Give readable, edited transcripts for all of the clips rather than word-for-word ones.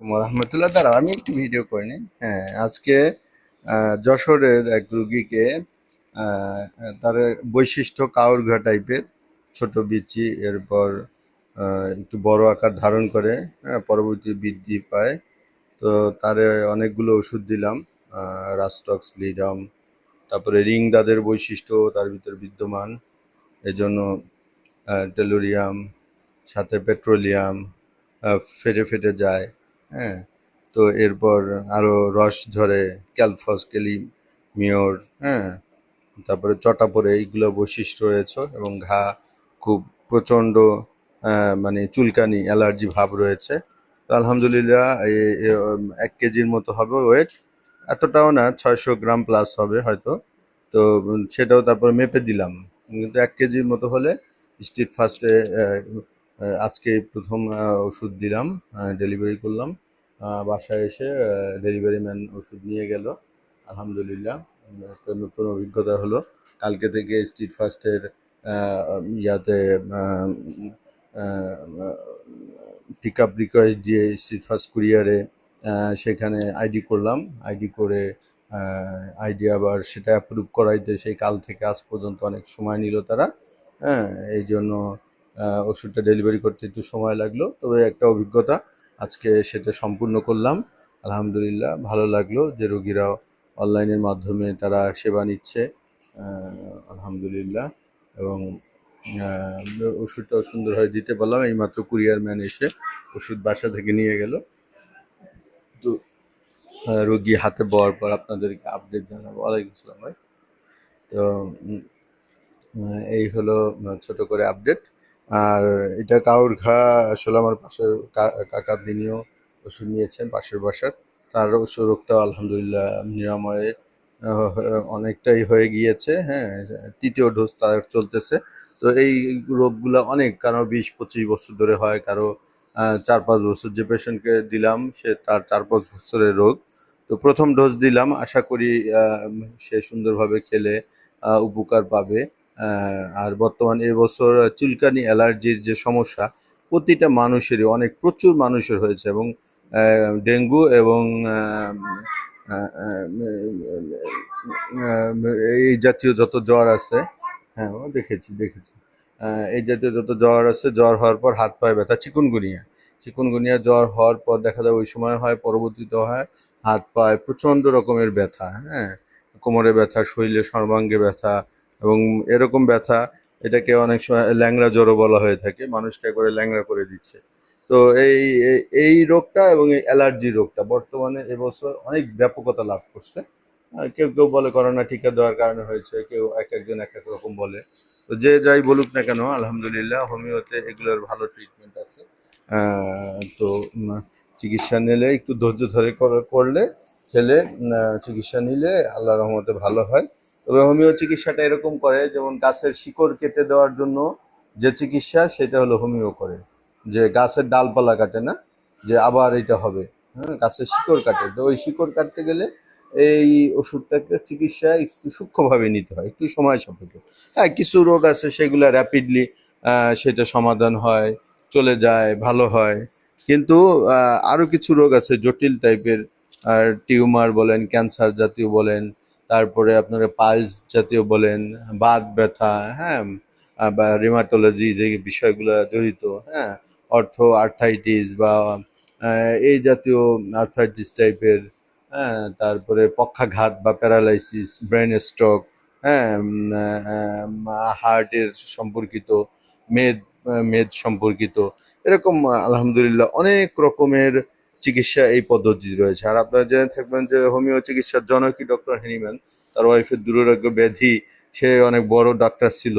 রহমতুল্লাহ, দাঁড়াও আমি একটু ভিডিও করে নিই। হ্যাঁ, আজকে যশোরের এক রুগীকে আহ, তার বৈশিষ্ট্য কাউরঘা টাইপের, ছোট বিচি, এরপর একটু বড় আকার ধারণ করে, হ্যাঁ, পরবর্তী বৃদ্ধি পায়। তো তারে অনেকগুলো ওষুধ দিলাম, রাস্টক্স, লিডাম, তারপরে রিং দাঁতের বৈশিষ্ট্য তার ভিতর বিদ্যমান, এজন্য টেলুরিয়াম, সাথে পেট্রোলিয়াম ফেটে ফেটে যায়। হ্যাঁ, তো এরপর আরও রস ঝরে, ক্যালফস, ক্যালিমিওর, হ্যাঁ, তারপরে চটা পড়ে, এইগুলো বৈশিষ্ট্য রয়েছে। এবং ঘা খুব প্রচণ্ড, মানে চুলকানি, অ্যালার্জি ভাব রয়েছে। তো আলহামদুলিল্লাহ 1 কেজির মতো হবে ওয়েট, এতটাও না, 600 গ্রাম প্লাস হবে হয়তো। তো সেটাও তারপর মেপে দিলাম। কিন্তু 1 কেজির মতো হলে স্ট্রিট ফার্স্টে আজকে প্রথম ওষুধ দিলাম, ডেলিভারি করলাম। বাসায় এসে ডেলিভারি ম্যান ওষুধ নিয়ে গেল। আলহামদুলিল্লাহ, একটা নতুন অভিজ্ঞতা হলো। কালকে থেকে স্ট্রিট ফার্স্টের ইয়াতে পিক আপ রিকোয়েস্ট দিয়ে স্ট্রিট ফার্স্ট কুরিয়ারে সেখানে আইডি করলাম। আইডি করে আইডি আবার সেটা অ্যাপ্রুভ করাইতে সেই কাল থেকে আজ পর্যন্ত অনেক সময় নিল তারা। হ্যাঁ, এই জন্য ওষুধটা ডেলিভারি করতে একটু সময় লাগলো, তবে একটা অভিজ্ঞতা, আজকে সেটা সম্পূর্ণ করলাম। আলহামদুলিল্লাহ, ভালো লাগলো যে রোগীরা অনলাইনের মাধ্যমে তারা সেবা নিচ্ছে, আলহামদুলিল্লাহ। এবং ওষুধটাও সুন্দরভাবে দিতে পারলাম। এইমাত্র কুরিয়ার ম্যান এসে ওষুধ বাসা থেকে নিয়ে গেল। তো রোগী হাতে পাওয়ার পর আপনাদেরকে আপডেট জানাবো। ওয়ালাইকুম আসসালাম ভাই। তো এই হলো ছোট করে আপডেট। আর এটা কাউর ঘা, আসলে আমার পাশের কাকা, তিনিও ওষুধ নিয়েছেন পাশের বাসার। তার অবশ্য রোগটাও আলহামদুলিল্লাহ নিরাময়ে অনেকটাই হয়ে গিয়েছে। হ্যাঁ, তৃতীয় ডোজ তার চলতেছে। তো এই রোগগুলা অনেক, কারো 20-25 বছর ধরে হয়, কারো 4-5 বছর। যে পেশেন্টকে দিলাম সে, তার 4-5 বছরের রোগ। তো প্রথম ডোজ দিলাম, আশা করি সে সুন্দরভাবে খেলে উপকার পাবে। আর বর্তমান এবছর চুলকানি, অ্যালার্জির যে সমস্যা প্রতিটা মানুষেরই, প্রচুর মানুষের হয়েছে। এবং ডেঙ্গু এবং এই জাতীয় যত জ্বর আছে, হ্যাঁ ও দেখেছি দেখেছি, এই জাতীয় যত জ্বর আছে, জ্বর হওয়ার পর হাত পায়ে ব্যথা, চিকুনগুনিয়া, চিকুনগুনিয়া জ্বর হওয়ার পর দেখা যায় ওই সময় হয়, পরবর্তীতে হয় হাত পায়ে প্রচণ্ড রকমের ব্যথা, হ্যাঁ, কোমরে ব্যথা, শরীরে সর্বাঙ্গে ব্যথা। এবং এরকম ব্যথা, এটাকে অনেক সময় ল্যাংড়া জ্বরও বলা হয়ে থাকে, মানুষকে একবারে ল্যাংড়া করে দিচ্ছে। তো এই রোগটা এবং এই অ্যালার্জি রোগটা বর্তমানে এবছর অনেক ব্যাপকতা লাভ করছে। কেউ কেউ বলে করোনা টিকা দেওয়ার কারণে হয়েছে, কেউ এক একজন এক এক রকম বলে। তো যে যাই বলুক না কেন, আলহামদুলিল্লাহ হোমিওতে এগুলোর ভালো ট্রিটমেন্ট আছে। তো চিকিৎসা নিলে, একটু ধৈর্য ধরে করলে, খেলে, চিকিৎসা নিলে আল্লাহ রহমতে ভালো হয়। তবে হোমিও চিকিৎসাটা এরকম করে, যেমন গাছের শিকড় কেটে দেওয়ার জন্য যে চিকিৎসা, সেটা হলো হোমিও করে। যে গাছের ডালপালা কাটে না, যে আবার এটা হবে, হ্যাঁ, গাছের শিকড় কাটে। তো ওই শিকড় কাটতে গেলে এই ওষুধটাকে চিকিৎসা একটু সূক্ষ্মভাবে নিতে হয়, একটু সময় সাপেক্ষ। হ্যাঁ, কিছু রোগ আছে সেগুলো র্যাপিডলি সেটা সমাধান হয়, চলে যায়, ভালো হয়। কিন্তু আরও কিছু রোগ আছে জটিল টাইপের, আর টিউমার বলেন, ক্যান্সার জাতীয় বলেন, তারপরে আপনারা পাইলস জাতীয় বলেন, বাত ব্যথা, হ্যাঁ, বা রিমাটোলজি যে বিষয়গুলো জড়িত, হ্যাঁ, আর্থাইটিস বা এই জাতীয় আর্থাইটিস টাইপের, হ্যাঁ, তারপরে পক্ষাঘাত বা প্যারালাইসিস, ব্রেন স্ট্রোক, হ্যাঁ, হার্টের সম্পর্কিত, মেদ মেদ সম্পর্কিত, এরকম আলহামদুলিল্লাহ অনেক রকমের চিকিৎসা এই পদ্ধতি রয়েছে। আর আপনারা জেনে থাকবেন যে হোমিও চিকিৎসার জনকই ডক্টর হ্যানিম্যান, তার ওয়াইফের দুরারোগ্য ব্যাধি, সে অনেক বড় ডাক্তার ছিল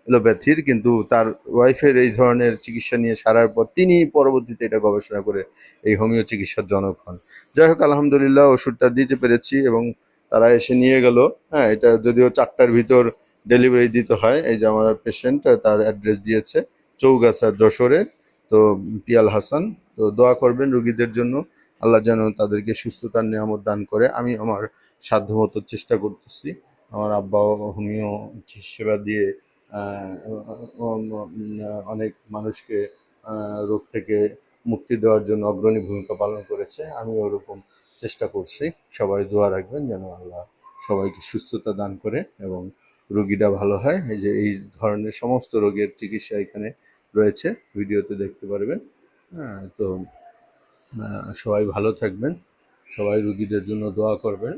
এলোপ্যাথির, কিন্তু তার ওয়াইফের এই ধরনের চিকিৎসা নিয়ে সারার পর তিনি পরবর্তীতে এটা গবেষণা করে এই হোমিও চিকিৎসার জনক হন। যাই হোক, আলহামদুলিল্লাহ ওষুধটা দিতে পেরেছি এবং তারা এসে নিয়ে গেল। হ্যাঁ, এটা যদিও 4টার ভিতর ডেলিভারি দিতে হয়। এই যে আমার পেশেন্ট, তার অ্যাড্রেস দিয়েছে চৌগাছা, যশোরে। তো পিয়াল হাসান। তো দোয়া করবেন রুগীদের জন্য, আল্লাহ যেন তাদেরকে সুস্থতার নিয়ামত দান করে। আমি আমার সাধ্যমতো চেষ্টা করতেছি। আমার আব্বাও হোমিও সেবা দিয়ে অনেক মানুষকে রোগ থেকে মুক্তি দেওয়ার জন্য অগ্রণী ভূমিকা পালন করেছে। আমি ওরকম চেষ্টা করছি। সবাই দোয়া রাখবেন যেন আল্লাহ সবাইকে সুস্থতা দান করে এবং রোগীটা ভালো হয়। এই যে এই ধরনের সমস্ত রোগের চিকিৎসা এখানে রয়েছে, ভিডিওতে দেখতে পারবেন। হ্যাঁ, তো সবাই ভালো থাকবেন, সবাই রুগীদের জন্য দোয়া করবেন।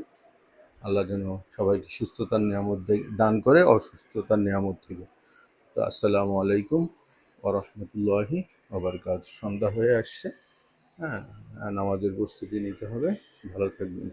আল্লাহ যেন সবাইকে সুস্থতার নিয়ামত দান করে অসুস্থতার নিয়ামত থেকে। তো আসসালামু আলাইকুম ওয়া রাহমাতুল্লাহি ওয়া বারাকাতুহু। সন্ধ্যা হয়ে আসছে, হ্যাঁ, নামাজের প্রস্তুতি নিতে হবে। ভালো থাকবেন।